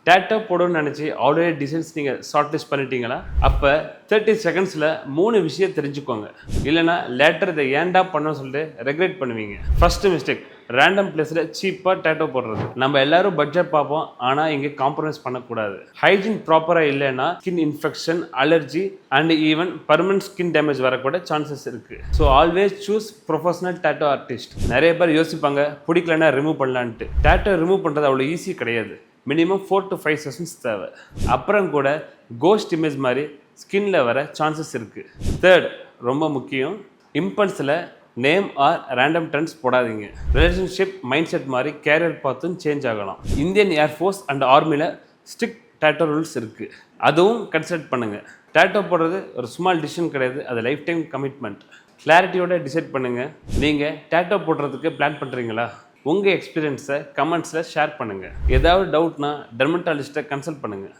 டேட்டோ போடணும்னு நினச்சி already designs நீங்கள் ஷார்ட் லிஸ்ட் பண்ணிட்டீங்களா? அப்போ 30 செகண்ட்ஸில் 3 விஷயம் தெரிஞ்சுக்கோங்க. இல்லைனா லேட்டர் இதை ஏன்டா பண்ணணும்னு சொல்லிட்டு ரெக்ரெட் பண்ணுவீங்க. ஃபர்ஸ்ட் மிஸ்டேக், ரேண்டம் பிளேஸில் சீப்பாக டேட்டோ போடுறது. நம்ம எல்லாரும் பட்ஜெட் பார்ப்போம், ஆனால் இங்கே காம்ப்ரமைஸ் பண்ணக்கூடாது. ஹைஜீன் ப்ராப்பராக இல்லைன்னா skin infection, allergy and even permanent skin damage வரக்கூட சான்சஸ் இருக்குது. So always choose professional tattoo artist. நிறைய பேர் யோசிப்பாங்க பிடிக்கலன்னா ரிமூவ் பண்ணலான்ட்டு. டேட்டோ ரிமூவ் பண்ணுறது அவ்வளோ ஈஸி கிடையாது. மினிமம் 4 to 5 செஷன்ஸ் தேவை. அப்புறம் கூட கோஸ்ட் இமேஜ் மாதிரி ஸ்கின்ல வர சான்சஸ் இருக்குது. தேர்ட், ரொம்ப முக்கியம், இம்பல்ஸில் நேம் ஆர் ரேண்டம் ட்ரெண்ட்ஸ் போடாதீங்க. ரிலேஷன்ஷிப் மைண்ட் செட் மாதிரி கேரியர் பார்த்தும் சேஞ்ச் ஆகலாம். இந்தியன் ஏர்ஃபோர்ஸ் அண்ட் ஆர்மியில் ஸ்ட்ரிக்ட் டேட்டோ ரூல்ஸ் இருக்குது. அதுவும் கன்சிடர் பண்ணுங்கள். டேட்டோ போடுறது ஒரு ஸ்மால் டிசிஷன் கிடையாது, அது லைஃப் டைம் கமிட்மெண்ட். கிளாரிட்டியோட டிசைட் பண்ணுங்கள். நீங்கள் டேட்டோ போடுறதுக்கு பிளான் பண்ணுறீங்களா? உங்கள் எக்ஸ்பீரியன்ஸை கமெண்ட்ஸில் ஷேர் பண்ணுங்கள். ஏதாவது டவுட்னா டெர்மட்டாலஜிஸ்ட்டை கன்சல்ட் பண்ணுங்கள்.